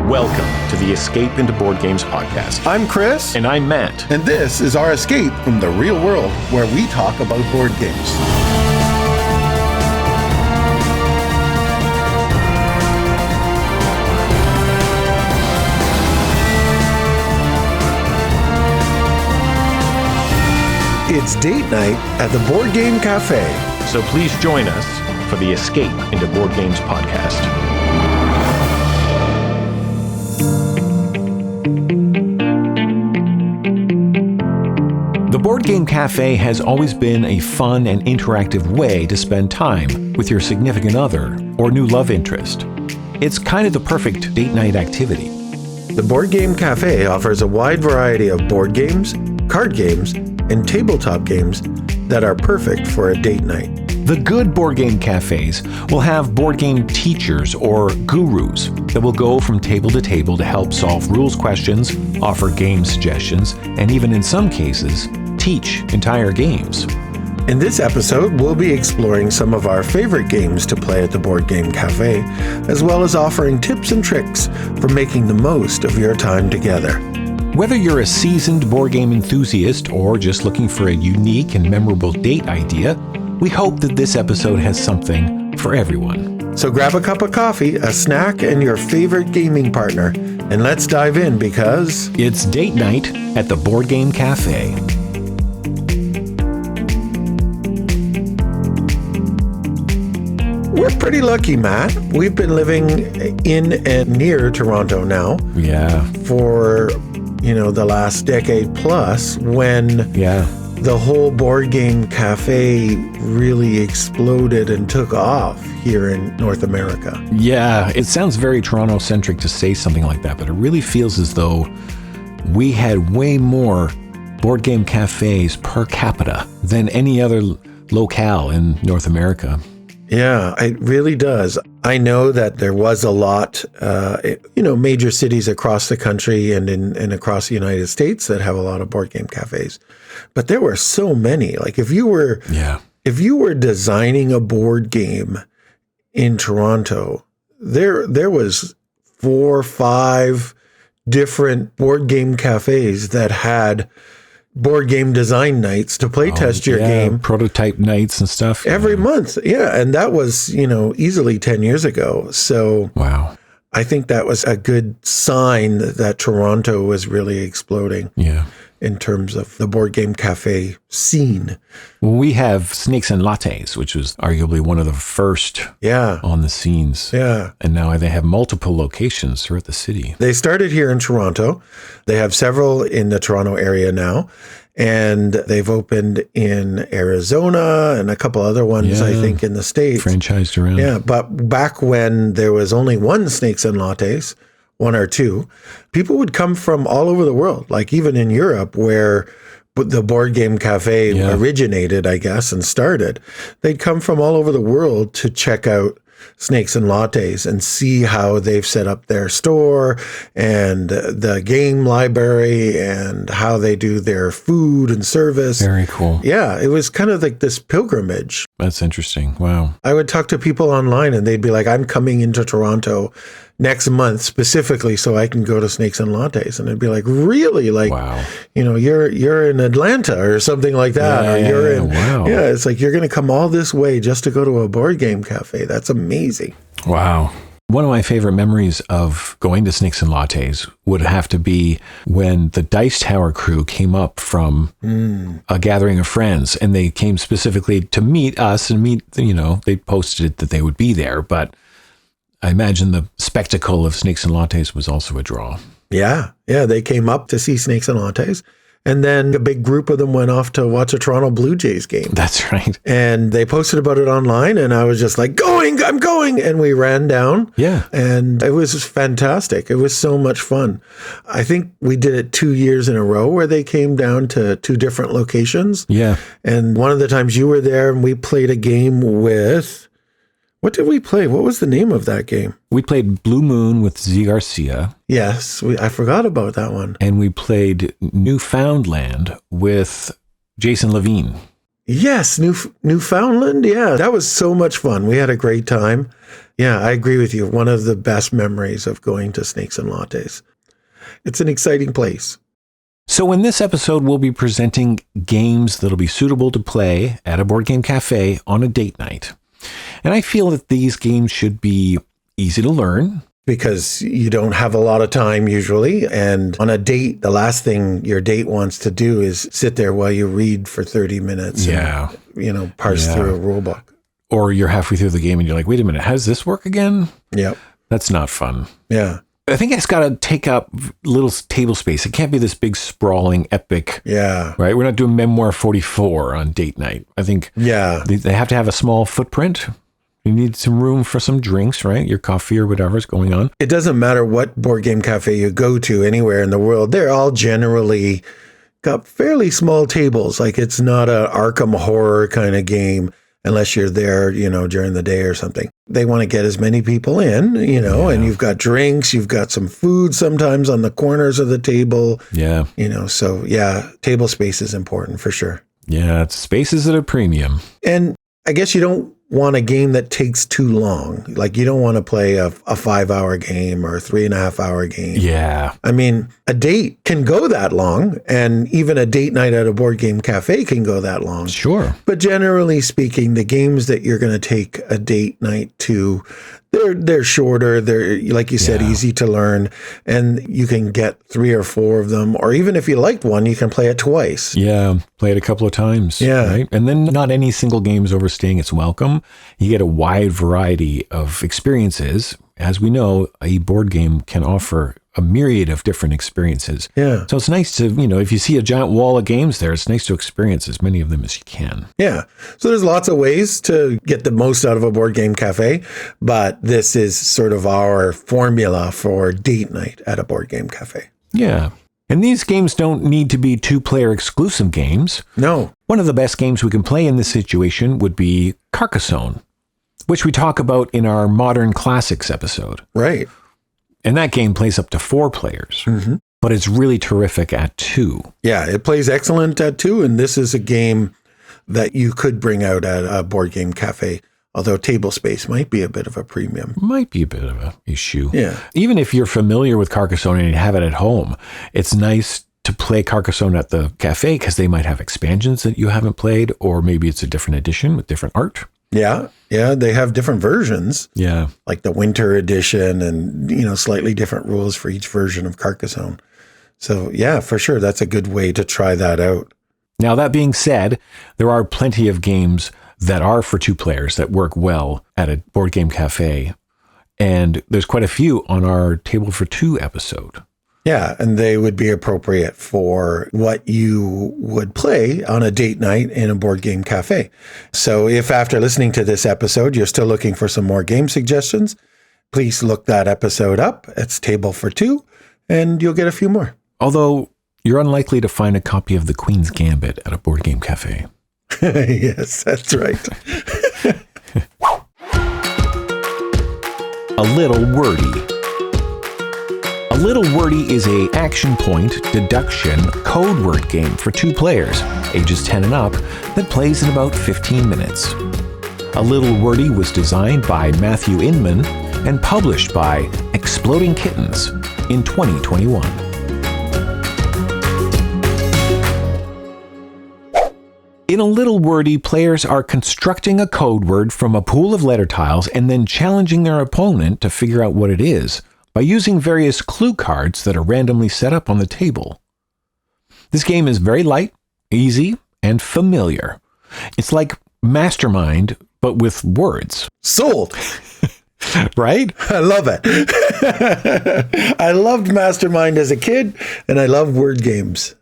Welcome to the Escape into Board Games podcast. I'm Chris. And I'm Matt. And this is our escape from the real world where we talk about board games. It's date night at the Board Game Café. So please join us for the Escape into Board Games podcast. The Board Game Café has always been a fun and interactive way to spend time with your significant other or new love interest. It's kind of the perfect date night activity. The Board Game Café offers a wide variety of board games, card games, and tabletop games that are perfect for a date night. The good board game cafes will have board game teachers or gurus that will go from table to table to help solve rules questions, offer game suggestions, and even in some cases, teach entire games. In this episode, we'll be exploring some of our favorite games to play at the Board Game Café, as well as offering tips and tricks for making the most of your time together. Whether you're a seasoned board game enthusiast or just looking for a unique and memorable date idea, we hope that this episode has something for everyone. So grab a cup of coffee, a snack, and your favorite gaming partner, and let's dive in because it's date night at the Board Game Café. We're pretty lucky, Matt. We've been living in and near Toronto now. Yeah. For the last decade plus, when the whole Board Game Cafe really exploded and took off here in North America. Yeah, it sounds very Toronto-centric to say something like that, but it really feels as though we had way more board game cafes per capita than any other locale in North America. Yeah, it really does. I know that there was a lot, major cities across the country and across the United States that have a lot of board game cafes. But there were so many. Like if you were designing a board game in Toronto, there was 4 or 5 different board game cafes that had board game design nights to play test your game. Prototype nights and stuff. Every month. Yeah. And that was, easily 10 years ago. So wow. I think that was a good sign that Toronto was really exploding. Yeah. In terms of the board game cafe scene. We have Snakes and Lattes, which was arguably one of the first on the scenes. Yeah. And now they have multiple locations throughout the city. They started here in Toronto. They have several in the Toronto area now. And they've opened in Arizona and a couple other ones, I think, in the States. Franchised around. Yeah. But back when there was only one Snakes and Lattes, 1 or 2, people would come from all over the world, like even in Europe where the Board Game Cafe originated, I guess, and started. They'd come from all over the world to check out Snakes and Lattes and see how they've set up their store and the game library and how they do their food and service. Very cool. Yeah, it was kind of like this pilgrimage. That's interesting. Wow. I would talk to people online and they'd be like, I'm coming into Toronto next month specifically so I can go to Snakes and Lattes. And I'd be like, really? Like, wow. You're in Atlanta or something like that. Wow. Yeah, it's like you're going to come all this way just to go to a board game cafe. That's amazing. Wow. One of my favorite memories of going to Snakes and Lattes would have to be when the Dice Tower crew came up from a gathering of friends, and they came specifically to meet us and they posted that they would be there, but I imagine the spectacle of Snakes and Lattes was also a draw. Yeah, they came up to see Snakes and Lattes. And then a big group of them went off to watch a Toronto Blue Jays game. That's right. And they posted about it online, and I was just like, I'm going. And we ran down. Yeah. And it was fantastic. It was so much fun. I think we did it 2 years in a row where they came down to 2 different locations. Yeah. And one of the times you were there, and we played a game with... What did we play? What was the name of that game? We played Blue Moon with Z. Garcia. Yes, I forgot about that one. And we played Newfoundland with Jason Levine. Yes, Newfoundland. Yeah, that was so much fun. We had a great time. Yeah, I agree with you. One of the best memories of going to Snakes and Lattes. It's an exciting place. So in this episode, we'll be presenting games that'll be suitable to play at a board game cafe on a date night. And I feel that these games should be easy to learn. Because you don't have a lot of time usually. And on a date, the last thing your date wants to do is sit there while you read for 30 minutes and, parse through a rule book. Or you're halfway through the game and you're like, wait a minute, how does this work again? Yep. That's not fun. Yeah. I think it's got to take up little table space. It can't be this big, sprawling, epic. Yeah. Right? We're not doing Memoir 44 on date night. I think they have to have a small footprint. You need some room for some drinks, right? Your coffee or whatever's going on. It doesn't matter what board game cafe you go to anywhere in the world. They're all generally got fairly small tables. Like it's not a Arkham Horror kind of game unless you're there, during the day or something. They want to get as many people in, and you've got drinks, you've got some food sometimes on the corners of the table. Yeah. So table space is important for sure. Yeah, space is at a premium. And I guess you don't want a game that takes too long. Like you don't want to play a 5-hour game or a 3.5-hour game. Yeah. I mean, a date can go that long, and even a date night at a board game cafe can go that long. Sure. But generally speaking, the games that you're going to take a date night to, they're shorter. They're, like you said, easy to learn, and you can get 3 or 4 of them. Or even if you liked one, you can play it twice. Yeah, play it a couple of times. Yeah. Right? And then not any single game is overstaying its welcome. You get a wide variety of experiences. As we know, a board game can offer a myriad of different experiences. Yeah. So it's nice to, if you see a giant wall of games there, it's nice to experience as many of them as you can. Yeah. So there's lots of ways to get the most out of a board game cafe, but this is sort of our formula for date night at a board game cafe. Yeah. And these games don't need to be 2-player exclusive games. No. One of the best games we can play in this situation would be Carcassonne, which we talk about in our Modern Classics episode. Right. And that game plays up to 4 players, but it's really terrific at 2. Yeah, it plays excellent at 2, and this is a game that you could bring out at a board game cafe, although table space might be a bit of a premium. Might be a bit of an issue. Yeah. Even if you're familiar with Carcassonne and you have it at home, it's nice to play Carcassonne at the cafe because they might have expansions that you haven't played, or maybe it's a different edition with different art. Yeah, they have different versions. Yeah. Like the winter edition and, slightly different rules for each version of Carcassonne. So, yeah, for sure, that's a good way to try that out. Now, that being said, there are plenty of games that are for 2 players that work well at a board game cafe. And there's quite a few on our Table for 2 episode. Yeah, and they would be appropriate for what you would play on a date night in a board game cafe. So if after listening to this episode, you're still looking for some more game suggestions, please look that episode up. It's Table for 2, and you'll get a few more. Although you're unlikely to find a copy of The Queen's Gambit at a board game cafe. Yes, that's right. A Little Wordy. A Little Wordy is a action point, deduction, code word game for 2 players, ages 10 and up, that plays in about 15 minutes. A Little Wordy was designed by Matthew Inman and published by Exploding Kittens in 2021. In A Little Wordy, players are constructing a code word from a pool of letter tiles and then challenging their opponent to figure out what it is by using various clue cards that are randomly set up on the table. This game is very light, easy, and familiar. It's like Mastermind, but with words. Sold. Right? I love it. I loved Mastermind as a kid, and I love word games.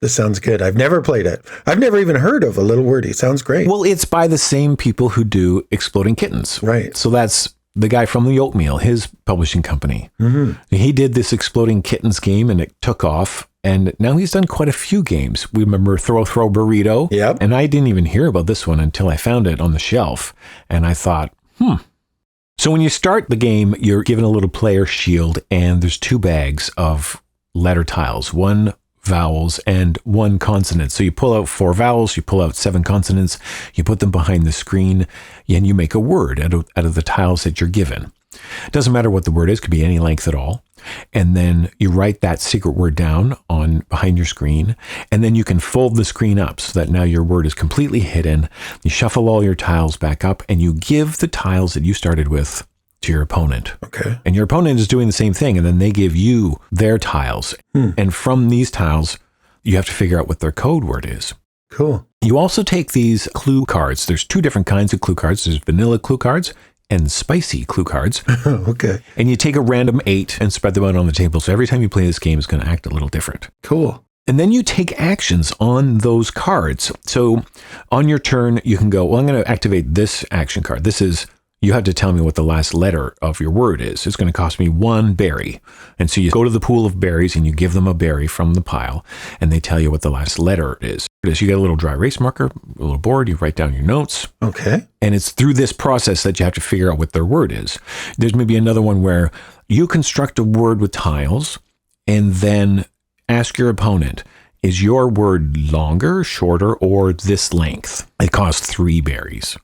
This sounds good. I've never played it. I've never even heard of A Little Wordy. It sounds great. Well, it's by the same people who do Exploding Kittens. Right. So that's the guy from the Oatmeal, his publishing company. Mm-hmm. He did this Exploding Kittens game and it took off. And now he's done quite a few games. We remember Throw Burrito. Yep. And I didn't even hear about this one until I found it on the shelf. And I thought, So when you start the game, you're given a little player shield and there's 2 bags of letter tiles, one vowels and 1 consonant. So you pull out 4 vowels, you pull out 7 consonants, you put them behind the screen, and you make a word out of the tiles that you're given. It doesn't matter what the word is, it could be any length at all. And then you write that secret word down on behind your screen, and then you can fold the screen up so that now your word is completely hidden. You shuffle all your tiles back up, and you give the tiles that you started with to your opponent. Okay. And your opponent is doing the same thing, and then they give you their tiles. And from these tiles, you have to figure out what their code word is. Cool. You also take these clue cards. There's 2 different kinds of clue cards. There's vanilla clue cards and spicy clue cards. Okay. And you take a random 8 and spread them out on the table. So every time you play this game, it's going to act a little different. Cool. And then you take actions on those cards. So on your turn, you can go, well, I'm going to activate this action card. This is, you have to tell me what the last letter of your word is. It's going to cost me 1 berry. And so you go to the pool of berries and you give them a berry from the pile, and they tell you what the last letter is. You get a little dry erase marker, a little board, you write down your notes. Okay. And it's through this process that you have to figure out what their word is. There's maybe another one where you construct a word with tiles and then ask your opponent, is your word longer, shorter, or this length? It costs 3 berries.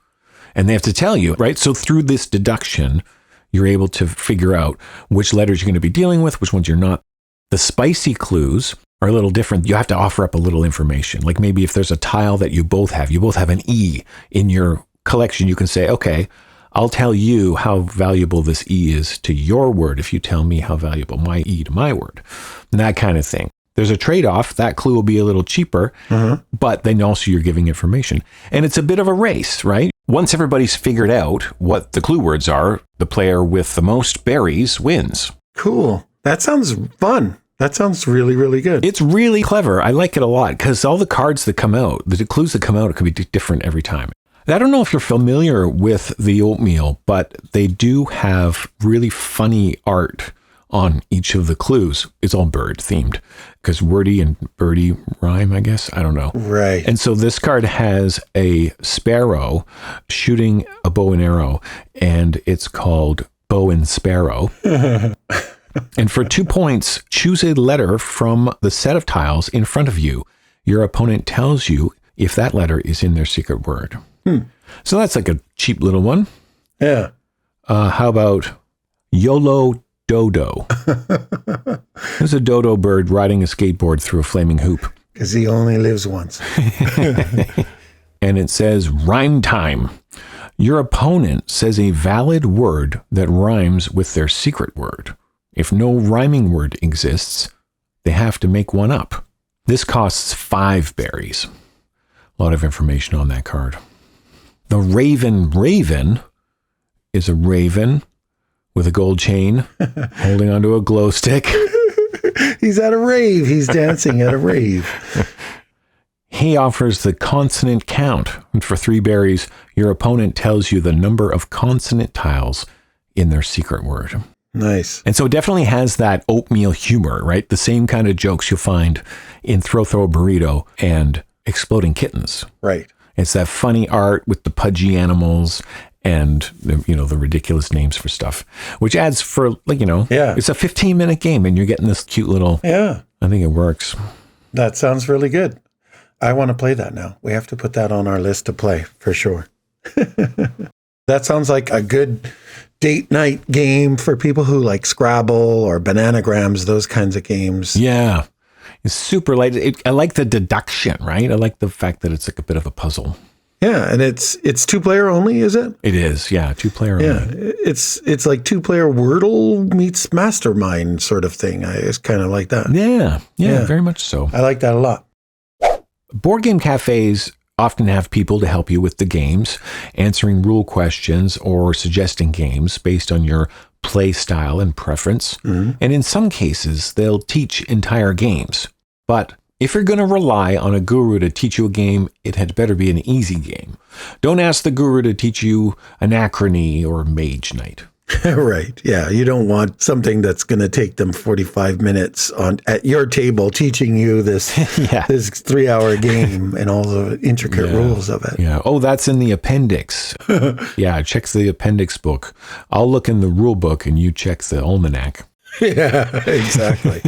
And they have to tell you, right? So through this deduction, you're able to figure out which letters you're going to be dealing with, which ones you're not. The spicy clues are a little different. You have to offer up a little information. Like maybe if there's a tile that you both have an E in your collection, you can say, okay, I'll tell you how valuable this E is to your word if you tell me how valuable my E to my word. And that kind of thing. There's a trade-off. That clue will be a little cheaper, but then also you're giving information. And it's a bit of a race, right? Once everybody's figured out what the clue words are, the player with the most berries wins. Cool. That sounds fun. That sounds really, really good. It's really clever. I like it a lot because all the cards that come out, the clues that come out, it could be different every time. I don't know if you're familiar with the oatmeal, but they do have really funny art on each of the clues. It's all bird themed because wordy and birdie rhyme, I guess. I don't know. Right. And so this card has a sparrow shooting a bow and arrow, and it's called Bow and Sparrow. And for 2 points, choose a letter from the set of tiles in front of you. Your opponent tells you if that letter is in their secret word. So that's like a cheap little one. Yeah. How about YOLO Dodo? There's a dodo bird riding a skateboard through a flaming hoop. Because he only lives once. And it says rhyme time. Your opponent says a valid word that rhymes with their secret word. If no rhyming word exists, they have to make one up. This costs 5 berries. A lot of information on that card. The Raven is a raven with a gold chain holding onto a glow stick. He's at a rave. He's dancing at a rave. He offers the consonant count. And for 3 berries, your opponent tells you the number of consonant tiles in their secret word. Nice. And so it definitely has that oatmeal humor, right? The same kind of jokes you'll find in Throw a Burrito and Exploding Kittens. Right. It's that funny art with the pudgy animals and the ridiculous names for stuff, which adds for it's a 15-minute game and you're getting this cute little. Yeah. I think it works. That sounds really good. I want to play that now. We have to put that on our list to play for sure. That sounds like a good date night game for people who like Scrabble or Bananagrams, those kinds of games. Yeah. It's super light. I like the deduction, right? I like the fact that it's like a bit of a puzzle. Yeah, and it's 2-player only, is it? It is, yeah, 2-player only. Yeah, it's like 2-player Wordle meets Mastermind sort of thing. It's kind of like that. Yeah, very much so. I like that a lot. Board game cafes often have people to help you with the games, answering rule questions or suggesting games based on your play style and preference. Mm-hmm. And in some cases, they'll teach entire games. But if you're going to rely on a guru to teach you a game, it had better be an easy game. Don't ask the guru to teach you Anachrony or Mage Knight. Right. Yeah. You don't want something that's going to take them 45 minutes at your table teaching you this 3-hour game and all the intricate rules of it. Yeah. Oh, that's in the appendix. Yeah. Check the appendix book. I'll look in the rule book and you check the almanac. Yeah, exactly.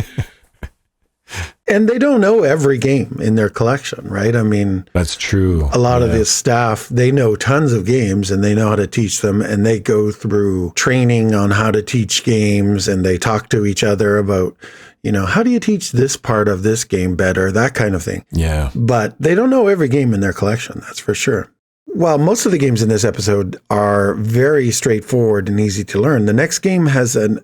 And they don't know every game in their collection, right? I mean, that's true. A lot of this staff, they know tons of games and they know how to teach them, and they go through training on how to teach games, and they talk to each other about, how do you teach this part of this game better, that kind of thing. Yeah. But they don't know every game in their collection, that's for sure. While most of the games in this episode are very straightforward and easy to learn, the next game has an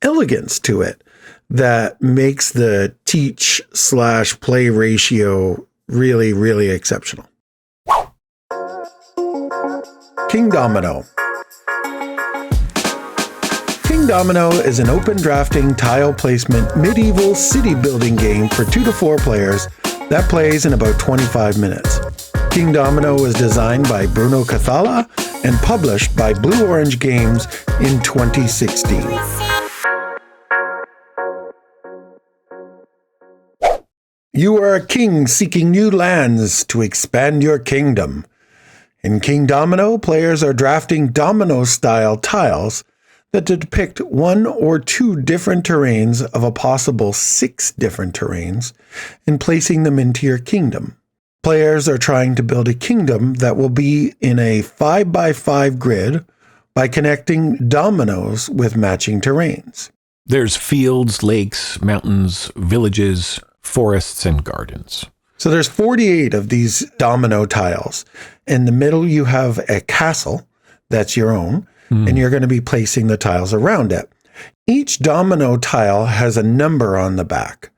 elegance to it that makes the teach/play ratio really, really exceptional. Kingdomino. Kingdomino is an open drafting, tile placement, medieval city building game for 2 to 4 players that plays in about 25 minutes. Kingdomino was designed by Bruno Cathala and published by Blue Orange Games in 2016. You are a king seeking new lands to expand your kingdom. In Kingdomino, players are drafting domino-style tiles that depict 1 or 2 different terrains of a possible 6 different terrains and placing them into your kingdom. Players are trying to build a kingdom that will be in a 5x5 grid by connecting dominoes with matching terrains. There's fields, lakes, mountains, villages, forests, and gardens. So there's 48 of these domino tiles. In the middle, you have a castle that's your own, and you're going to be placing the tiles around it. Each domino tile has a number on the back.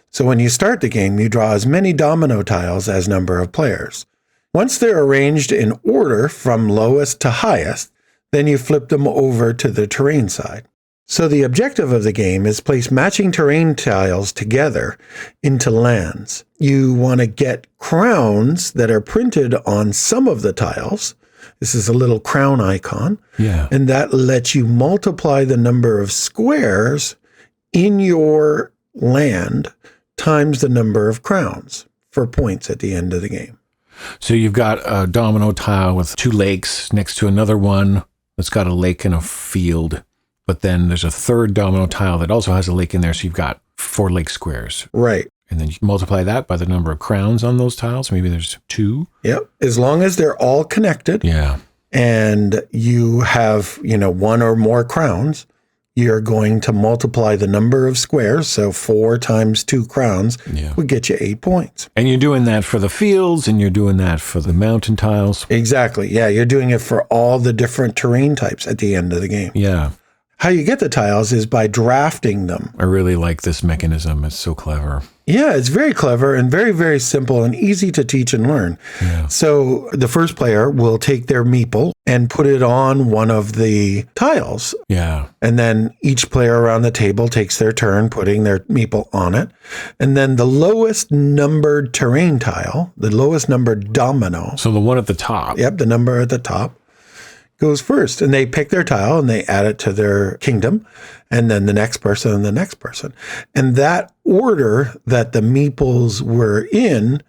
So when you start the game, you draw as many domino tiles as number of players. Once they're arranged in order from lowest to highest, then you flip them over to the terrain side. So the objective of the game is place matching terrain tiles together into lands. You want to get crowns that are printed on some of the tiles. This is a little crown icon. Yeah. And that lets you multiply the number of squares in your land times the number of crowns for points at the end of the game. So you've got a domino tile with 2 lakes next to another one that's got a lake and a field. But then there's a third domino tile that also has a lake in there. So you've got 4 lake squares. Right. And then you multiply that by the number of crowns on those tiles. Maybe there's 2. Yep. As long as they're all connected. Yeah. And you have, 1 or more crowns, you're going to multiply the number of squares. So 4 times 2 crowns would get you 8 points. And you're doing that for the fields, and you're doing that for the mountain tiles. Exactly. Yeah. You're doing it for all the different terrain types at the end of the game. Yeah. How you get the tiles is by drafting them. I really like this mechanism. It's so clever. Yeah, it's very clever and very, very simple and easy to teach and learn. Yeah. So the first player will take their meeple and put it on one of the tiles. Yeah. And then each player around the table takes their turn putting their meeple on it. And then the lowest numbered terrain tile, the lowest numbered domino. So the one at the top. Yep, the number at the top goes first, and they pick their tile and they add it to their kingdom, and then the next person and the next person. And that order that the meeples were in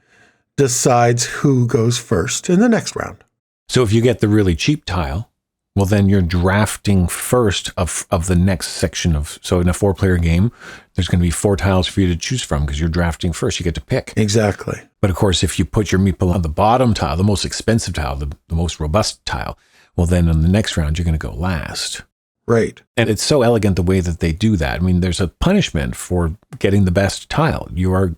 decides who goes first in the next round. So if you get the really cheap tile, well, then you're drafting first of the next section of, so in a 4-player game, there's going to be 4 tiles for you to choose from because you're drafting first. You get to pick. Exactly. But of course, if you put your meeple on the bottom tile, the most expensive tile, the most robust tile, well, then in the next round, you're going to go last. Right. And it's so elegant the way that they do that. I mean, there's a punishment for getting the best tile. You're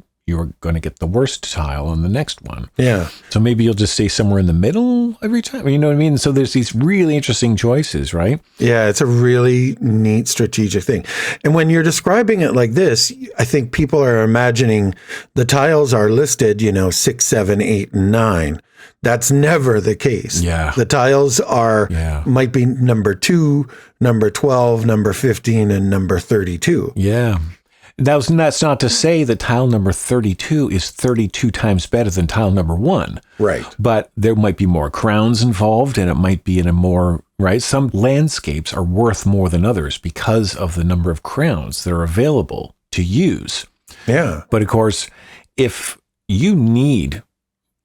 going to get the worst tile on the next one. Yeah. So maybe you'll just stay somewhere in the middle every time. You know what I mean? So there's these really interesting choices, right? Yeah, it's a really neat strategic thing. And when you're describing it like this, I think people are imagining the tiles are listed, 6, 7, 8, and 9. That's never the case. Yeah. The tiles might be number 2, number 12, number 15, and number 32. Yeah. That's not to say that tile number 32 is 32 times better than tile number 1. Right. But there might be more crowns involved, and it might be in a more, right? Some landscapes are worth more than others because of the number of crowns that are available to use. Yeah. But of course, if you need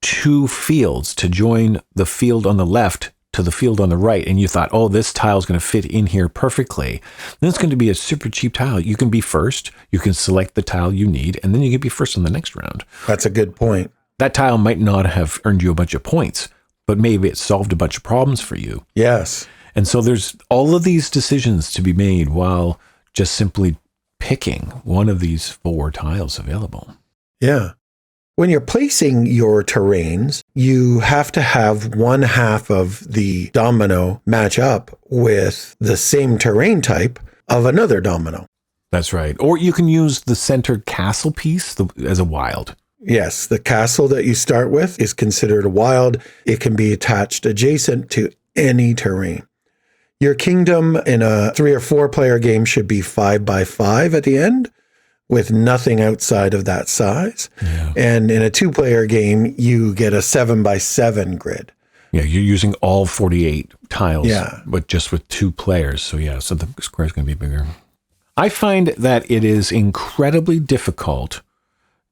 2 fields to join the field on the left to the field on the right and you thought, oh, this tile is going to fit in here perfectly, then it's going to be a super cheap tile. You can be first, you can select the tile you need, and then you can be first in the next round. That's a good point. That tile might not have earned you a bunch of points, but maybe it solved a bunch of problems for you. Yes. And so there's all of these decisions to be made while just simply picking one of these 4 tiles available. Yeah. When you're placing your terrains, you have to have one half of the domino match up with the same terrain type of another domino. That's right. Or you can use the center castle piece as a wild. Yes, the castle that you start with is considered a wild. It can be attached adjacent to any terrain. Your kingdom in a 3 or 4 player game should be 5 by 5 at the end, with nothing outside of that size. Yeah. And in a 2 player game, you get a 7 by 7 grid. Yeah, you're using all 48 tiles, but just with 2 players. So the square is going to be bigger. I find that it is incredibly difficult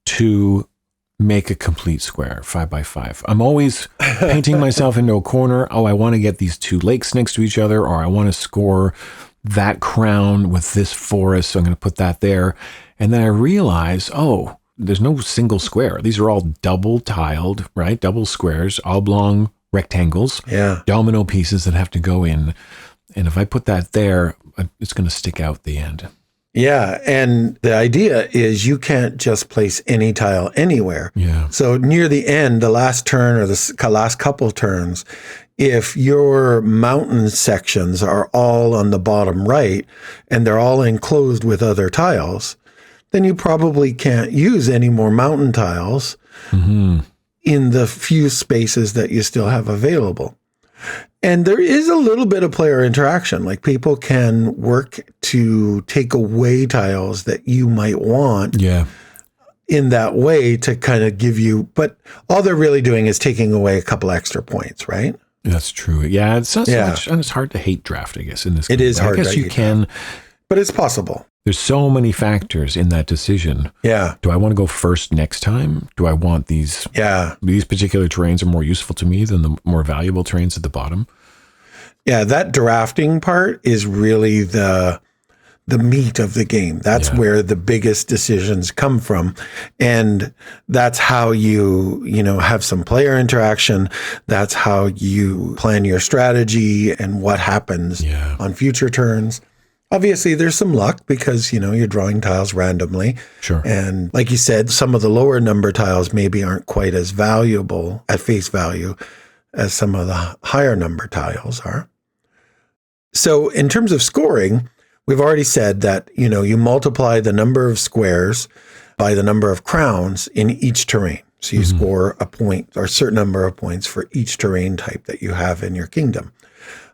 to make a complete square 5 by 5. I'm always painting myself into a corner. Oh, I want to get these 2 lakes next to each other, or I want to score that crown with this forest, so I'm going to put that there. And then I realize, oh, there's no single square. These are all double tiled, right? Double squares, oblong rectangles, domino pieces that have to go in. And if I put that there, it's going to stick out the end. Yeah, and the idea is you can't just place any tile anywhere. Yeah. So near the end, the last turn or the last couple turns, if your mountain sections are all on the bottom right and they're all enclosed with other tiles, then you probably can't use any more mountain tiles in the few spaces that you still have available. And there is a little bit of player interaction. Like people can work to take away tiles that you might want in that way to kind of give you, but all they're really doing is taking away a couple extra points, right? That's true. Yeah, it's not so much, and it's hard to hate draft, I guess, in this game. It is hard. I guess you can, but it's possible. There's so many factors in that decision. Yeah. Do I want to go first next time? Do I want these? Yeah. These particular terrains are more useful to me than the more valuable terrains at the bottom. Yeah, that drafting part is really the meat of the game. That's where the biggest decisions come from. And that's how you have some player interaction. That's how you plan your strategy and what happens on future turns. Obviously, there's some luck because, you're drawing tiles randomly. Sure. And like you said, some of the lower number tiles maybe aren't quite as valuable at face value as some of the higher number tiles are. So in terms of scoring, we've already said that, you multiply the number of squares by the number of crowns in each terrain. So you score a point or a certain number of points for each terrain type that you have in your kingdom.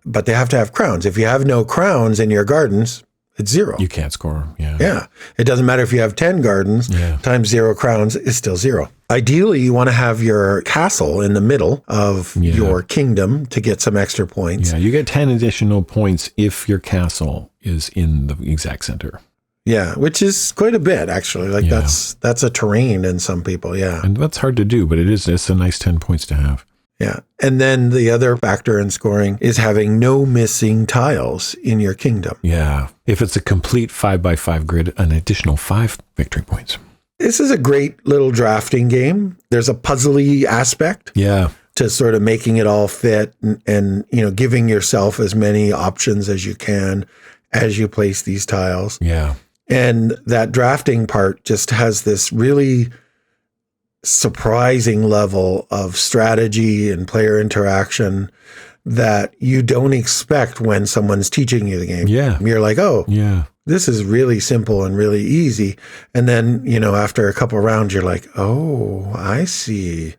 But they have to have crowns. If you have no crowns in your gardens, it's 0. You can't score. Yeah. Yeah. It doesn't matter if you have 10 gardens times 0 crowns is still 0. Ideally, you want to have your castle in the middle of your kingdom to get some extra points. Yeah, you get 10 additional points if your castle is in the exact center. Yeah, which is quite a bit, actually. Like that's a terrain in some people, And that's hard to do, but it's a nice 10 points to have. Yeah. And then the other factor in scoring is having no missing tiles in your kingdom. Yeah. If it's a complete 5 by 5 grid, an additional 5 victory points. This is a great little drafting game. There's a puzzly aspect. Yeah. To sort of making it all fit and giving yourself as many options as you can as you place these tiles. Yeah. And that drafting part just has this really surprising level of strategy and player interaction that you don't expect when someone's teaching you the game. Yeah. You're like, oh, this is really simple and really easy. And then, after a couple of rounds, you're like, oh, I see.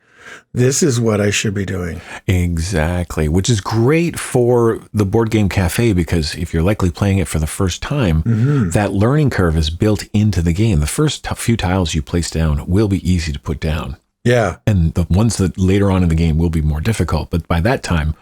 This is what I should be doing. Exactly, which is great for the Board Game Café because if you're likely playing it for the first time, that learning curve is built into the game. The first few tiles you place down will be easy to put down. Yeah. And the ones that later on in the game will be more difficult. But by that time,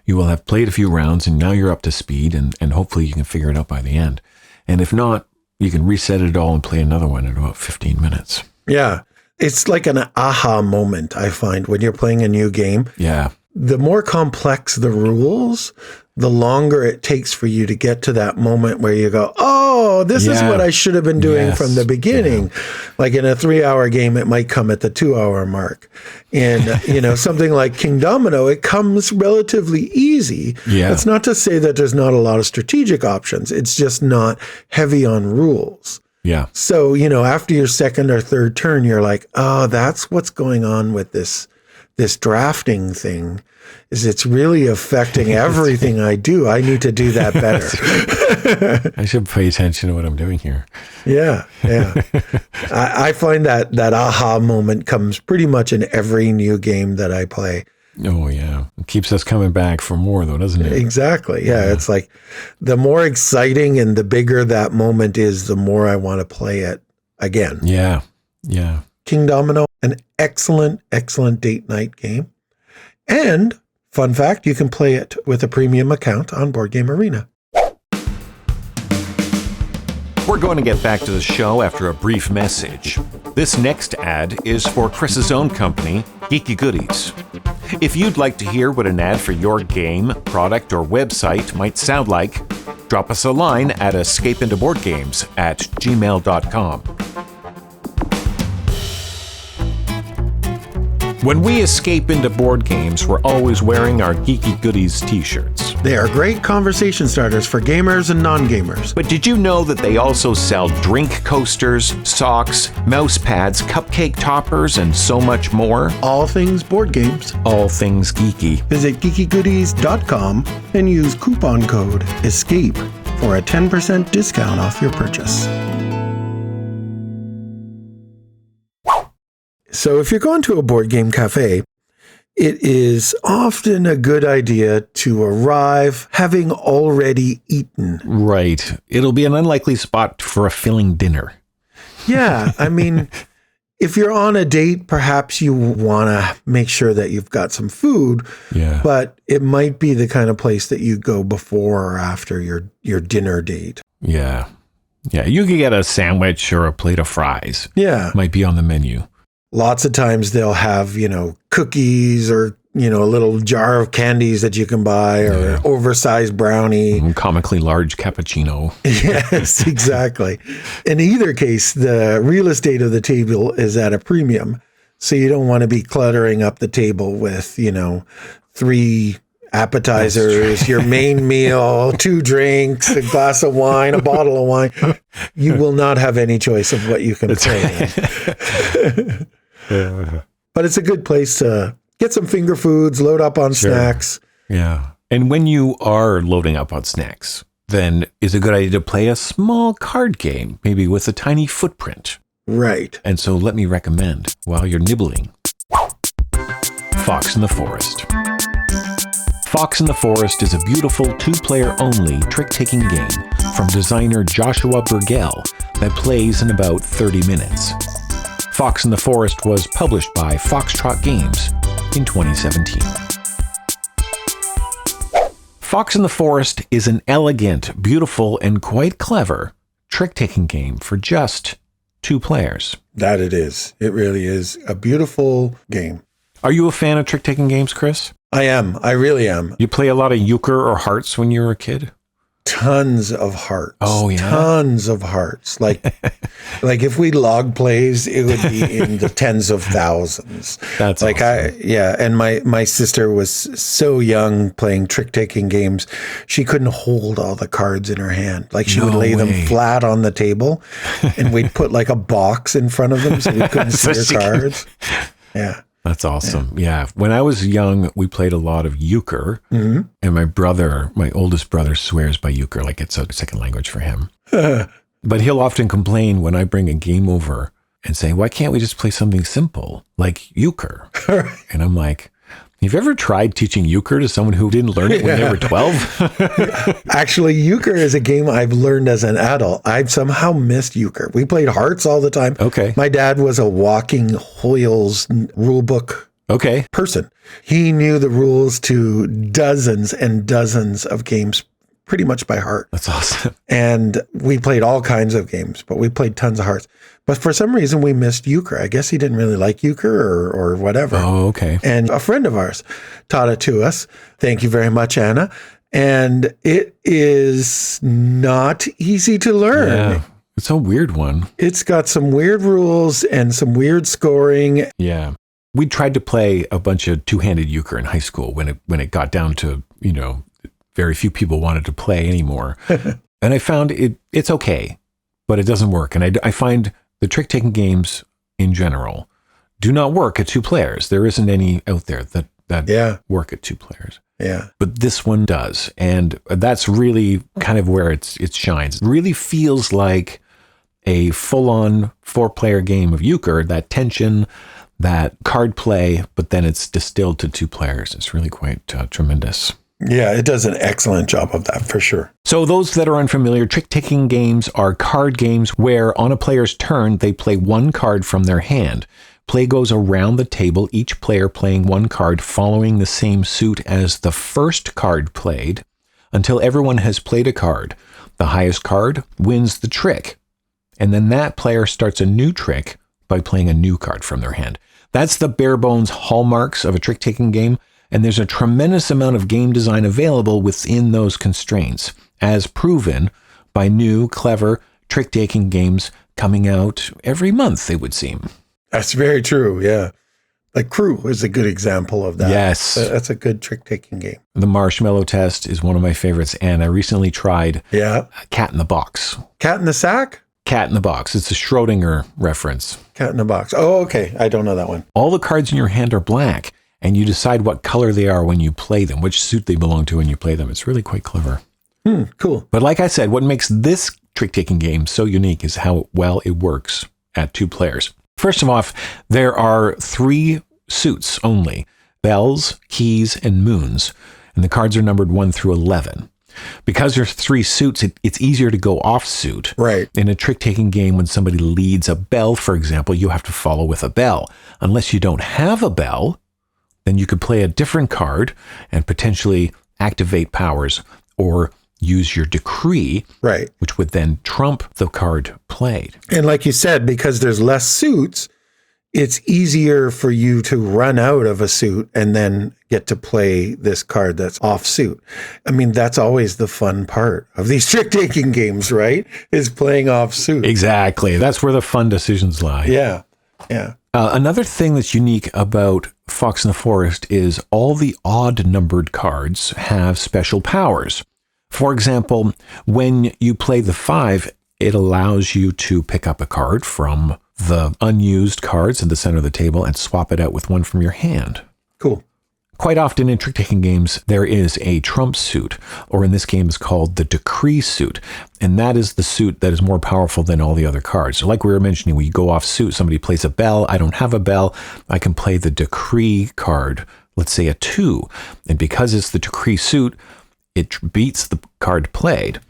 you will have played a few rounds and now you're up to speed and hopefully you can figure it out by the end. And if not, you can reset it all and play another one in about 15 minutes. Yeah. It's like an aha moment, I find, when you're playing a new game. Yeah. the more complex the rules, the longer it takes for you to get to that moment where you go, oh, this is what I should have been doing from the beginning. Yeah. Like in a 3-hour game, it might come at the 2-hour mark. And, something like Kingdomino, it comes relatively easy. Yeah. It's not to say that there's not a lot of strategic options. It's just not heavy on rules. Yeah. So, after your second or third turn, you're like, oh, that's what's going on with this drafting thing. Is it's really affecting everything I do. I need to do that better. I should pay attention to what I'm doing here. Yeah. I find that aha moment comes pretty much in every new game that I play. Oh, yeah. It keeps us coming back for more, though, doesn't it? Exactly. Yeah. It's like the more exciting and the bigger that moment is, the more I want to play it again. Yeah. Kingdomino, an excellent, excellent date night game. And fun fact, you can play it with a premium account on Board Game Arena. We're going to get back to the show after a brief message. This next ad is for Chris's own company, Geeky Goodies. If you'd like to hear what an ad for your game, product, or website might sound like, drop us a line at escapeintoboardgames@gmail.com. When we escape into board games, we're always wearing our Geeky Goodies t-shirts. They are great conversation starters for gamers and non-gamers. But did you know that they also sell drink coasters, socks, mouse pads, cupcake toppers, and so much more? All things board games. All things geeky. Visit geekygoodies.com and use coupon code ESCAPE for a 10% discount off your purchase. So if you're going to a board game cafe, it is often a good idea to arrive having already eaten. Right. It'll be an unlikely spot for a filling dinner. Yeah. I mean, if you're on a date, perhaps you want to make sure that you've got some food. Yeah. But it might be the kind of place that you go before or after your dinner date. Yeah. Yeah. You could get a sandwich or a plate of fries. Yeah. Might be on the menu. Lots of times they'll have, cookies or, a little jar of candies that you can buy or an oversized brownie. Comically large cappuccino. Yes, exactly. In either case, the real estate of the table is at a premium. So you don't want to be cluttering up the table with, 3 appetizers, your main meal, 2 drinks, a glass of wine, a bottle of wine. You will not have any choice of what you can play. But it's a good place to get some finger foods, load up on snacks. Yeah. And when you are loading up on snacks, then it's a good idea to play a small card game, maybe with a tiny footprint. Right. And so let me recommend, while you're nibbling, Fox in the Forest. Fox in the Forest is a beautiful 2-player-only trick-taking game from designer Joshua Burgell that plays in about 30 minutes. Fox in the Forest was published by Foxtrot Games in 2017. Fox in the Forest is an elegant, beautiful, and quite clever trick-taking game for just 2 players. That it is. It really is a beautiful game. Are you a fan of trick-taking games, Chris? I am. I really am. You play a lot of euchre or hearts when you were a kid? Tons of hearts. Oh, yeah. Tons of hearts. Like if we log plays, it would be in the tens of thousands. That's like awesome. And my sister was so young playing trick-taking games. She couldn't hold all the cards in her hand. Like she would lay them flat on the table and we'd put like a box in front of them so we couldn't see her cards. Yeah. That's awesome. Yeah. When I was young, we played a lot of euchre. Mm-hmm. And my oldest brother swears by euchre, like it's a second language for him. But he'll often complain when I bring a game over and say, why can't we just play something simple like euchre? And I'm like, have you ever tried teaching euchre to someone who didn't learn it when they were 12? Actually, euchre is a game I've learned as an adult. I've somehow missed euchre. We played hearts all the time. Okay. My dad was a walking Hoyle's rulebook person. He knew the rules to dozens and dozens of games pretty much by heart. That's awesome. And we played all kinds of games, but we played tons of hearts. But for some reason, we missed euchre. I guess he didn't really like euchre or whatever. Oh, okay. And a friend of ours taught it to us. Thank you very much, Anna. And it is not easy to learn. Yeah. It's a weird one. It's got some weird rules and some weird scoring. Yeah. We tried to play a bunch of two-handed euchre in high school when it got down to, very few people wanted to play anymore. And I found it's okay, but it doesn't work. And I find the trick-taking games in general do not work at two players. There isn't any out there that work at two players. Yeah. But this one does. And that's really kind of where it shines. It really feels like a full-on 4-player game of euchre, that tension, that card play, but then it's distilled to 2 players. It's really quite tremendous. Yeah, it does an excellent job of that for sure. So those that are unfamiliar, trick-taking games are card games where on a player's turn, they play one card from their hand. Play goes around the table, each player playing one card following the same suit as the first card played until everyone has played a card. The highest card wins the trick. And then that player starts a new trick by playing a new card from their hand. That's the bare bones hallmarks of a trick-taking game, and there's a tremendous amount of game design available within those constraints, as proven by new, clever trick-taking games coming out every month, it would seem. That's very true, yeah. Like Crew is a good example of that. Yes. That's a good trick-taking game. The Marshmallow Test is one of my favorites, and I recently tried Cat in the Box. Cat in the Sack? Cat in the Box. It's a Schrodinger reference. Cat in the Box. Oh, okay. I don't know that one. All the cards in your hand are black, and you decide what color they are when you play them, which suit they belong to when you play them. It's really quite clever. Cool. But like I said, what makes this trick-taking game so unique is how well it works at 2 players. First of all, there are 3 suits only: bells, keys, and moons. And the cards are numbered 1 through 11. Because there's 3 suits, it's easier to go off suit. Right. In a trick-taking game, when somebody leads a bell, for example, you have to follow with a bell. Unless you don't have a bell, then you could play a different card and potentially activate powers or use your decree, right, which would then trump the card played. And like you said, because there's less suits, it's easier for you to run out of a suit and then get to play this card that's off suit. I mean, that's always the fun part of these trick-taking games, right? Is playing off suit. Exactly. That's where the fun decisions lie. Yeah. Another thing that's unique about Fox in the Forest is all the odd numbered cards have special powers. For example, when you play the 5, it allows you to pick up a card from the unused cards in the center of the table and swap it out with one from your hand. Cool. Quite often in trick-taking games, there is a trump suit, or in this game is called the decree suit. And that is the suit that is more powerful than all the other cards. So like we were mentioning, when you go off suit, somebody plays a bell. I don't have a bell. I can play the decree card, let's say a 2. And because it's the decree suit, it beats the card played.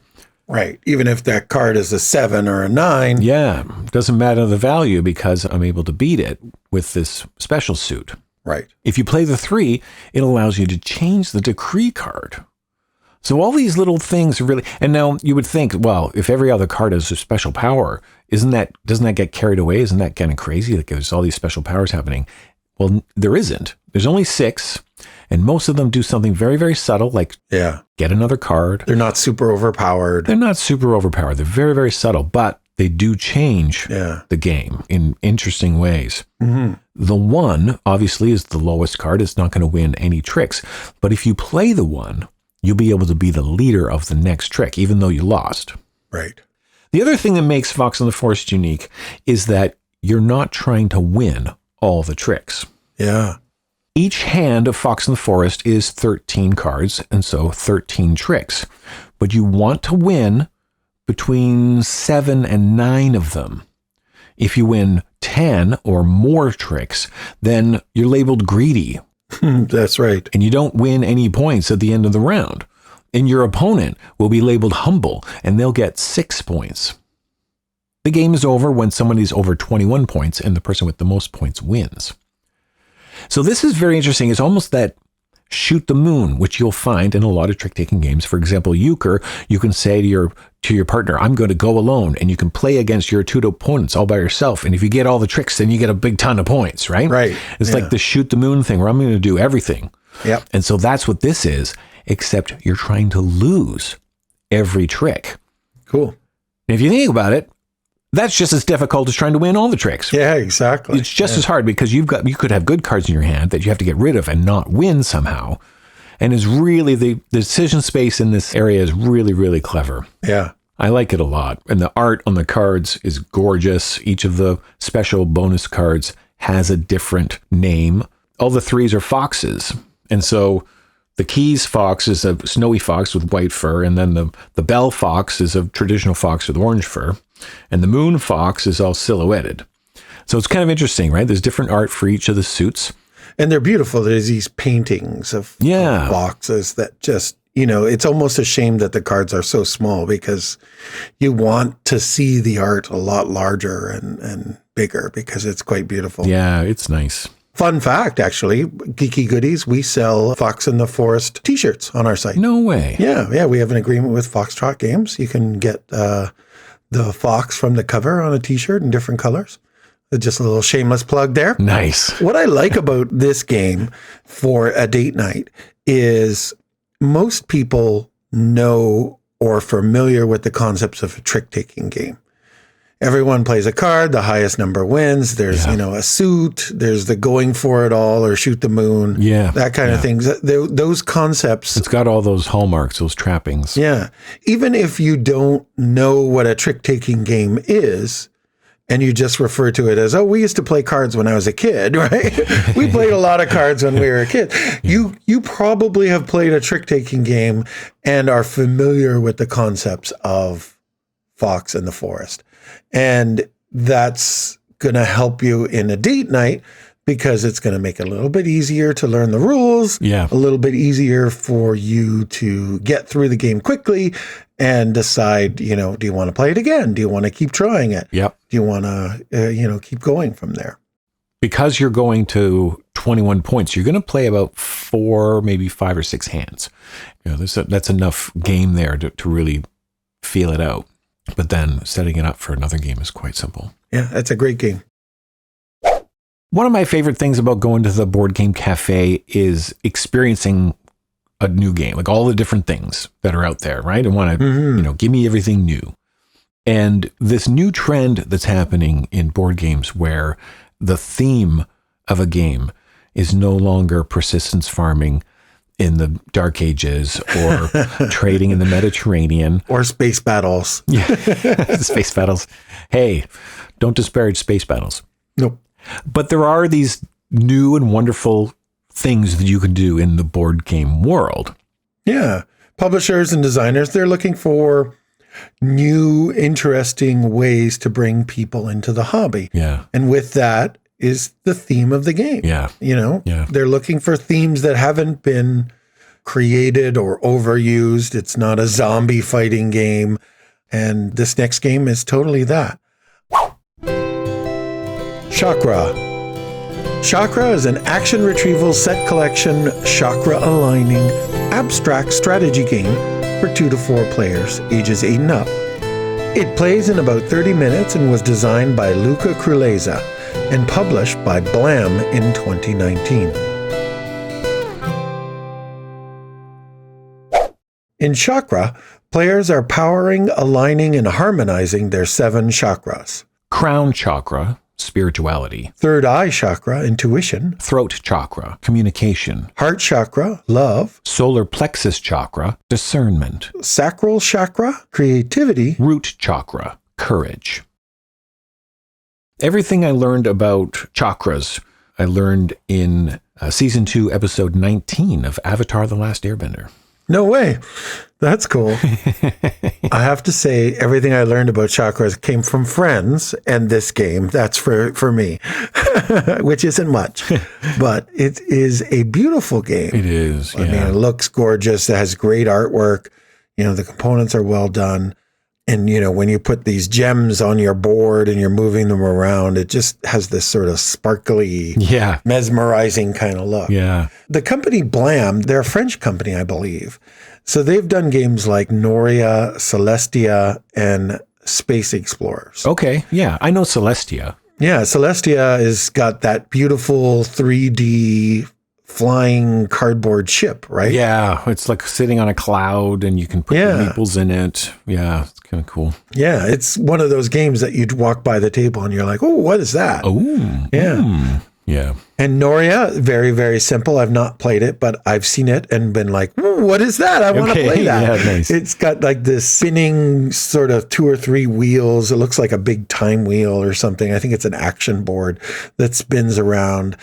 Right. Even if that card is a 7 or a 9. Yeah. Doesn't matter the value because I'm able to beat it with this special suit. Right. If you play the 3, it allows you to change the decree card. So all these little things are really, and now you would think, well, if every other card has a special power, doesn't that get carried away? Isn't that kind of crazy? Like there's all these special powers happening. Well, there isn't. There's only 6, and most of them do something very, very subtle, like get another card. They're not super overpowered. They're not super overpowered. They're very, very subtle, but they do change the game in interesting ways. Mm-hmm. The 1, obviously, is the lowest card. It's not going to win any tricks. But if you play the 1, you'll be able to be the leader of the next trick, even though you lost. Right. The other thing that makes Fox in the Forest unique is that you're not trying to win all the tricks. Yeah. Each hand of Fox in the Forest is 13 cards, and so 13 tricks. But you want to win between 7 and 9 of them. If you win 10 or more tricks, then you're labeled greedy. That's right. And you don't win any points at the end of the round. And your opponent will be labeled humble, and they'll get 6 points. The game is over when somebody's over 21 points, and the person with the most points wins. So this is very interesting. It's almost that shoot the moon, which you'll find in a lot of trick-taking games. For example, euchre, you can say to your partner, I'm going to go alone, and you can play against your two opponents all by yourself. And if you get all the tricks, then you get a big ton of points, right? Right. It's like the shoot the moon thing where I'm going to do everything. Yep. And so that's what this is, except you're trying to lose every trick. Cool. And if you think about it, that's just as difficult as trying to win all the tricks. Yeah, exactly. It's just as hard because you could have good cards in your hand that you have to get rid of and not win somehow. And is really the decision space in this area is really, really clever. Yeah. I like it a lot. And the art on the cards is gorgeous. Each of the special bonus cards has a different name. All the threes are foxes. And so the keys fox is a snowy fox with white fur. And then the bell fox is a traditional fox with orange fur. And the moon fox is all silhouetted. So it's kind of interesting, right? There's different art for each of the suits. And they're beautiful. There's these paintings of foxes that just, it's almost a shame that the cards are so small because you want to see the art a lot larger and bigger because it's quite beautiful. Yeah, it's nice. Fun fact, actually, Geeky Goodies, we sell Fox in the Forest t-shirts on our site. No way. Yeah, we have an agreement with Foxtrot Games. You can get the fox from the cover on a t-shirt in different colors. Just a little shameless plug there. Nice. What I like about this game for a date night is most people know or familiar with the concepts of a trick-taking game. Everyone plays a card, the highest number wins. There's, a suit, there's the going for it all or shoot the moon. Yeah. That kind of things. Those concepts. It's got all those hallmarks, those trappings. Yeah. Even if you don't know what a trick-taking game is, and you just refer to it as, we used to play cards when I was a kid, right? We played a lot of cards when we were a kid. You probably have played a trick-taking game and are familiar with the concepts of Fox in the Forest. And that's going to help you in a date night because it's going to make it a little bit easier to learn the rules, a little bit easier for you to get through the game quickly and decide, do you want to play it again? Do you want to keep trying it? Yep. Do you want to, keep going from there? Because you're going to 21 points, you're going to play about 4, maybe 5 or 6 hands. That's enough game there to really feel it out. But then setting it up for another game is quite simple. Yeah, that's a great game. One of my favorite things about going to the Board Game Café is experiencing a new game, like all the different things that are out there, right? I want to, give me everything new. And this new trend that's happening in board games where the theme of a game is no longer persistence farming in the Dark Ages or trading in the Mediterranean. Or space battles. Yeah, space battles. Hey, don't disparage space battles. Nope. But there are these new and wonderful things that you can do in the board game world. Yeah. Publishers and designers, they're looking for new, interesting ways to bring people into the hobby. Yeah. And with that is the theme of the game. Yeah. They're looking for themes that haven't been created or overused. It's not a zombie fighting game. And this next game is totally that. Chakra. Chakra is an action retrieval set collection, chakra aligning, abstract strategy game for 2 to 4 players, ages 8 and up. It plays in about 30 minutes and was designed by Luca Cruleza and published by Blam in 2019. In Chakra, players are powering, aligning, and harmonizing their 7 chakras. Crown chakra, spirituality. Third eye chakra, intuition. Throat chakra, communication. Heart chakra, love. Solar plexus chakra, discernment. Sacral chakra, creativity. Root chakra, courage. Everything I learned about chakras, I learned in season 2, episode 19 of Avatar: The Last Airbender. No way. That's cool. I have to say, everything I learned about chakras came from friends and this game. That's for me, which isn't much, but it is a beautiful game. It is. I mean, it looks gorgeous. It has great artwork. The components are well done. And, when you put these gems on your board and you're moving them around, it just has this sort of sparkly, mesmerizing kind of look. Yeah. The company Blam, they're a French company, I believe. So they've done games like Noria, Celestia, and Space Explorers. Okay. Yeah. I know Celestia. Yeah. Celestia has got that beautiful 3D flying cardboard ship, right? Yeah. It's like sitting on a cloud and you can put your meeples in it. Yeah. It's kind of cool. Yeah. It's one of those games that you'd walk by the table and you're like, oh, what is that? Oh. Yeah. Yeah. And Noria, very, very simple. I've not played it, but I've seen it and been like, what is that? I want to play that. Yeah, nice. It's got like this spinning sort of 2 or 3 wheels. It looks like a big time wheel or something. I think it's an action board that spins around.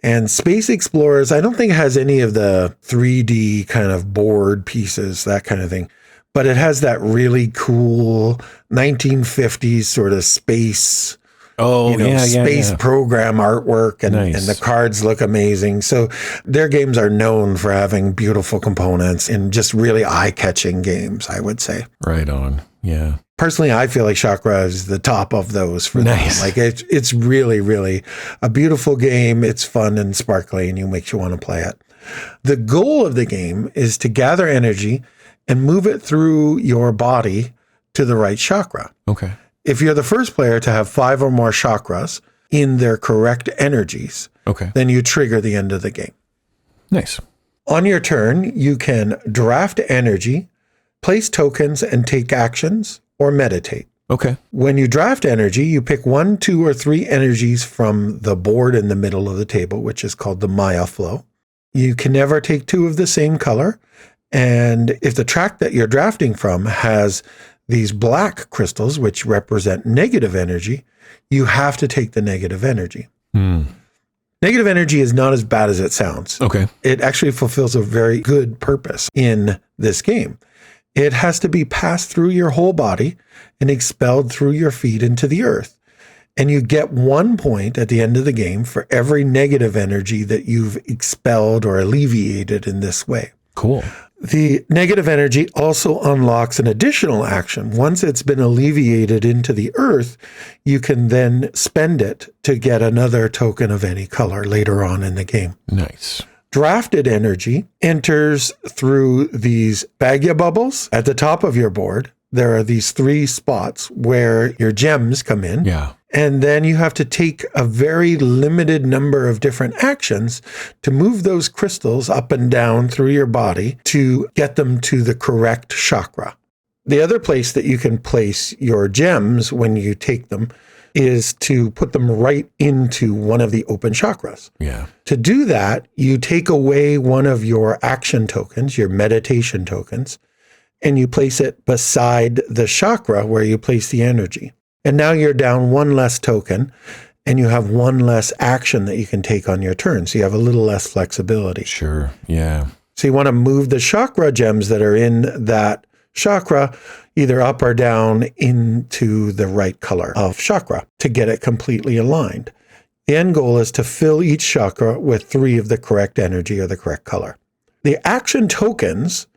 And Space Explorers, I don't think it has any of the 3D kind of board pieces, that kind of thing. But it has that really cool 1950s sort of space space program artwork, and the cards look amazing. So their games are known for having beautiful components and just really eye-catching games, I would say. Right on. Yeah. Personally, I feel like Chakra is the top of those for them. Like it's really, really a beautiful game. It's fun and sparkly, and it makes you want to play it. The goal of the game is to gather energy and move it through your body to the right chakra. Okay. If you're the first player to have 5 or more chakras in their correct energies, then you trigger the end of the game. Nice. On your turn, you can draft energy, place tokens, and take actions, or meditate. Okay. When you draft energy, you pick 1, 2, or 3 energies from the board in the middle of the table, which is called the Maya flow. You can never take 2 of the same color. And if the track that you're drafting from has these black crystals, which represent negative energy, you have to take the negative energy. Negative energy is not as bad as it sounds. Okay. It actually fulfills a very good purpose in this game. It has to be passed through your whole body and expelled through your feet into the earth. And you get 1 point at the end of the game for every negative energy that you've expelled or alleviated in this way. Cool. The negative energy also unlocks an additional action. Once it's been alleviated into the earth, you can then spend it to get another token of any color later on in the game. Nice. Drafted energy enters through these Bagya bubbles at the top of your board. There are these 3 spots where your gems come in. Yeah. And then you have to take a very limited number of different actions to move those crystals up and down through your body to get them to the correct chakra. The other place that you can place your gems when you take them is to put them right into one of the open chakras. Yeah. To do that, you take away one of your action tokens, your meditation tokens, and you place it beside the chakra where you place the energy. And now you're down 1 less token, and you have 1 less action that you can take on your turn. So you have a little less flexibility. Sure. Yeah. So you want to move the chakra gems that are in that chakra either up or down into the right color of chakra to get it completely aligned. The end goal is to fill each chakra with 3 of the correct energy or the correct color. The action tokens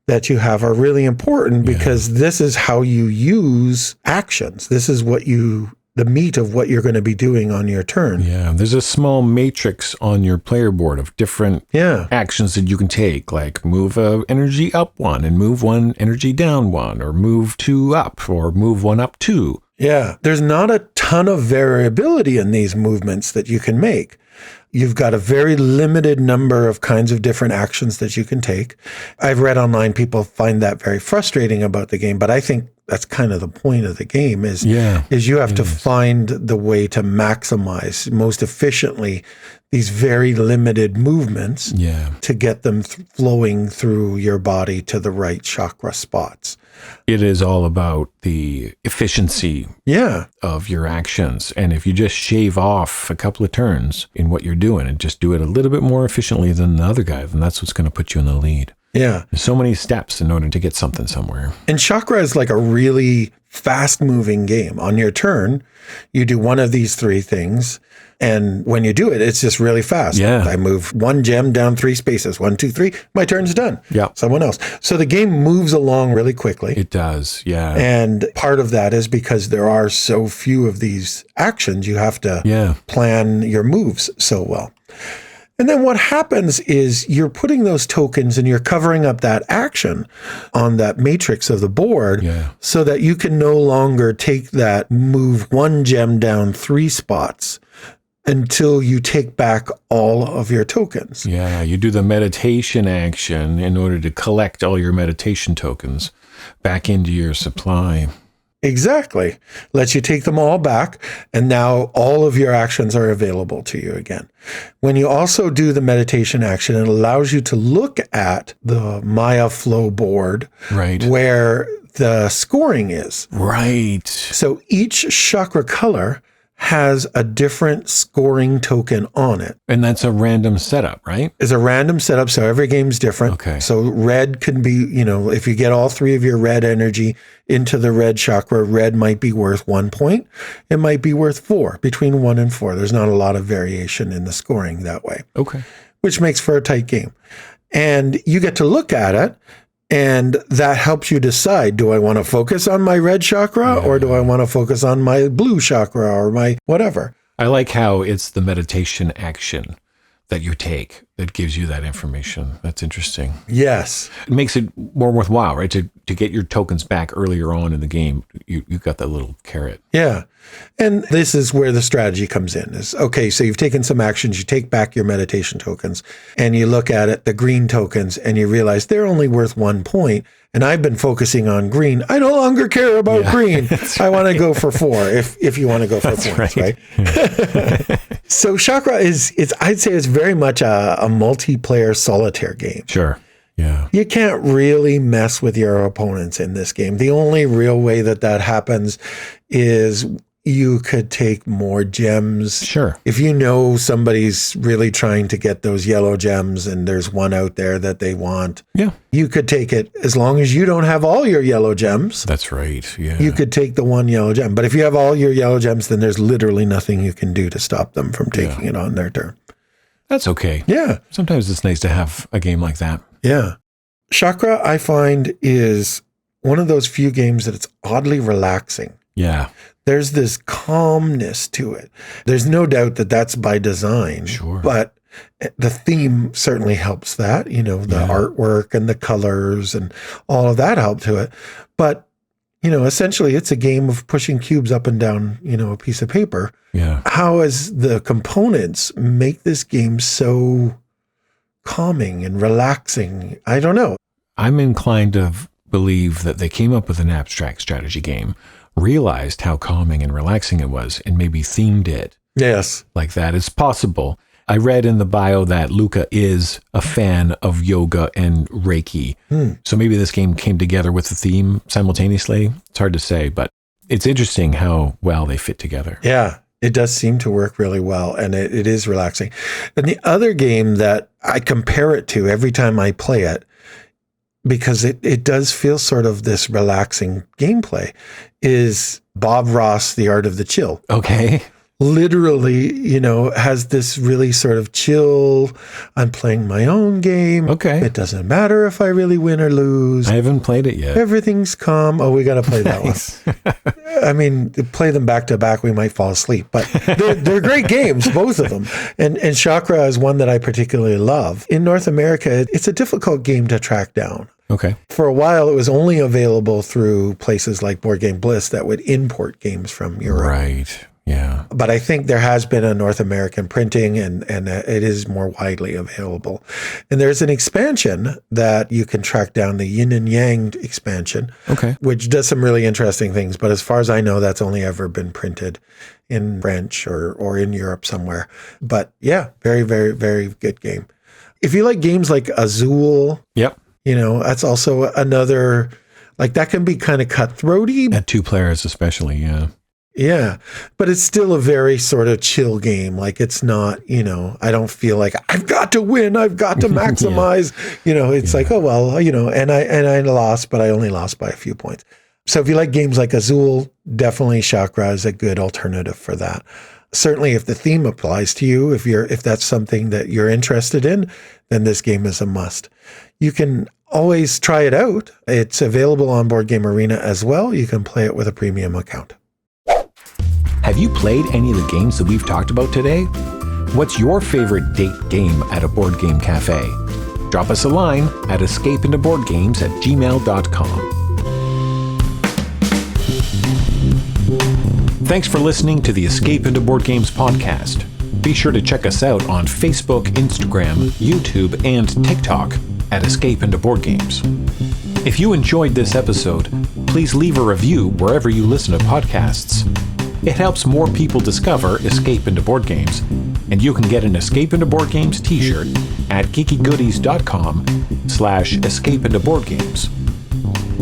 that you have are really important because this is how you use actions. This is the meat of what you're going to be doing on your turn. Yeah. There's a small matrix on your player board of different actions that you can take, like move energy up 1 and move 1 energy down 1, or move 2 up, or move 1 up 2. Yeah. There's not a ton of variability in these movements that you can make. You've got a very limited number of kinds of different actions that you can take. I've read online people find that very frustrating about the game, but I think that's kind of the point of the game is you have to find the way to maximize most efficiently these very limited movements to get them flowing through your body to the right chakra spots. It is all about the efficiency of your actions. And if you just shave off a couple of turns in what you're doing and just do it a little bit more efficiently than the other guy, then that's what's going to put you in the lead. Yeah. There's so many steps in order to get something somewhere. And chakra is like a really fast moving game. On your turn, you do one of these three things. And when you do it, it's just really fast. Yeah. I move one gem down 3 spaces. 1, 2, 3. My turn's done. Yeah. Someone else. So the game moves along really quickly. It does. Yeah. And part of that is because there are so few of these actions, you have to plan your moves so well. And then what happens is you're putting those tokens and you're covering up that action on that matrix of the board so that you can no longer take that move one gem down 3 spots until you take back all of your tokens. Yeah, you do the meditation action in order to collect all your meditation tokens back into your supply. Exactly. Lets you take them all back, and now all of your actions are available to you again. When you also do the meditation action, it allows you to look at the Maya flow board where the scoring is. Right. So each chakra color has a different scoring token on it. And that's a random setup, right? It's a random setup, so every game's different. Okay. So red can be, if you get all 3 of your red energy into the red chakra, red might be worth 1 point. It might be worth 4, between 1 and 4. There's not a lot of variation in the scoring that way. Okay. Which makes for a tight game. And you get to look at it, and that helps you decide, do I want to focus on my red chakra or do I want to focus on my blue chakra or my whatever? I like how it's the meditation action that you take that gives you that information. That's interesting. Yes. It makes it more worthwhile, right? To get your tokens back earlier on in the game, you got that little carrot. Yeah. And this is where the strategy comes in is, okay, so you've taken some actions, you take back your meditation tokens and you look at it, the green tokens, and you realize they're only worth 1 point. And I've been focusing on green. I no longer care about green. I want to go for 4 if you want to go for points, right? So Chakra I'd say it's very much a multiplayer solitaire game. Sure. Yeah. You can't really mess with your opponents in this game. The only real way that happens is you could take more gems. Sure. If you know somebody's really trying to get those yellow gems and there's one out there that they want, you could take it as long as you don't have all your yellow gems. That's right. Yeah. You could take the one yellow gem. But if you have all your yellow gems, then there's literally nothing you can do to stop them from taking it on their turn. That's okay. Yeah. Sometimes it's nice to have a game like that. Yeah. Chakra, I find, is one of those few games that it's oddly relaxing. Yeah. There's this calmness to it. There's no doubt that that's by design. Sure. But the theme certainly helps that, the artwork and the colors and all of that help to it. But, essentially it's a game of pushing cubes up and down, a piece of paper. Yeah. How is the components make this game so calming and relaxing? I don't know. I'm inclined to believe that they came up with an abstract strategy game, realized how calming and relaxing it was, and maybe themed it. Yes. Like that. It's possible. I read in the bio that Luca is a fan of yoga and Reiki. So maybe this game came together with the theme simultaneously. It's hard to say, but it's interesting how well they fit together. Yeah. It does seem to work really well, and it is relaxing. And the other game that I compare it to every time I play it, because it does feel sort of this relaxing gameplay, is Bob Ross, The Art of the Chill. Okay. Literally, has this really sort of chill, I'm playing my own game. Okay. It doesn't matter if I really win or lose. I haven't played it yet. Everything's calm. Oh, we got to play that one. I mean, play them back to back, we might fall asleep, but they're great games, both of them. And Chakra is one that I particularly love. In North America, it's a difficult game to track down. Okay. For a while, it was only available through places like Board Game Bliss that would import games from Europe. Right. Yeah. But I think there has been a North American printing and it is more widely available. And there's an expansion that you can track down, the Yin and Yang expansion, which does some really interesting things. But as far as I know, that's only ever been printed in French or in Europe somewhere. But yeah, very, very, very good game. If you like games like Azul, that's also another, like that can be kind of cutthroaty. At 2 players especially, yeah. Yeah, but it's still a very sort of chill game. Like it's not, I don't feel like I've got to win. I've got to maximize, it's like, oh, well, and I lost, but I only lost by a few points. So if you like games like Azul, definitely Chakra is a good alternative for that. Certainly if the theme applies to you, if that's something that you're interested in, then this game is a must. You can always try it out. It's available on Board Game Arena as well. You can play it with a premium account. Have you played any of the games that we've talked about today? What's your favorite date game at a Board Game Café? Drop us a line at escapeintoboardgames@gmail.com. Thanks for listening to the Escape Into Board Games podcast. Be sure to check us out on Facebook, Instagram, YouTube, and TikTok at Escape Into Board Games. If you enjoyed this episode, please leave a review wherever you listen to podcasts. It helps more people discover Escape Into Board Games, and you can get an Escape Into Board Games t-shirt at geekygoodies.com/escapeintoboardgames.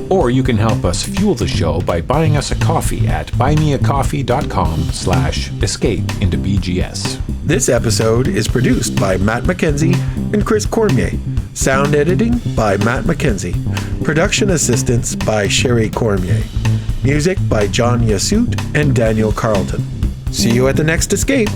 Or you can help us fuel the show by buying us a coffee at buymeacoffee.com/escapeintoBGS. This episode is produced by Matt McKenzie and Chris Cormier. Sound editing by Matt McKenzie. Production assistance by Sherry Cormier. Music by John Yasut and Daniel Carlton. See you at the next Escape.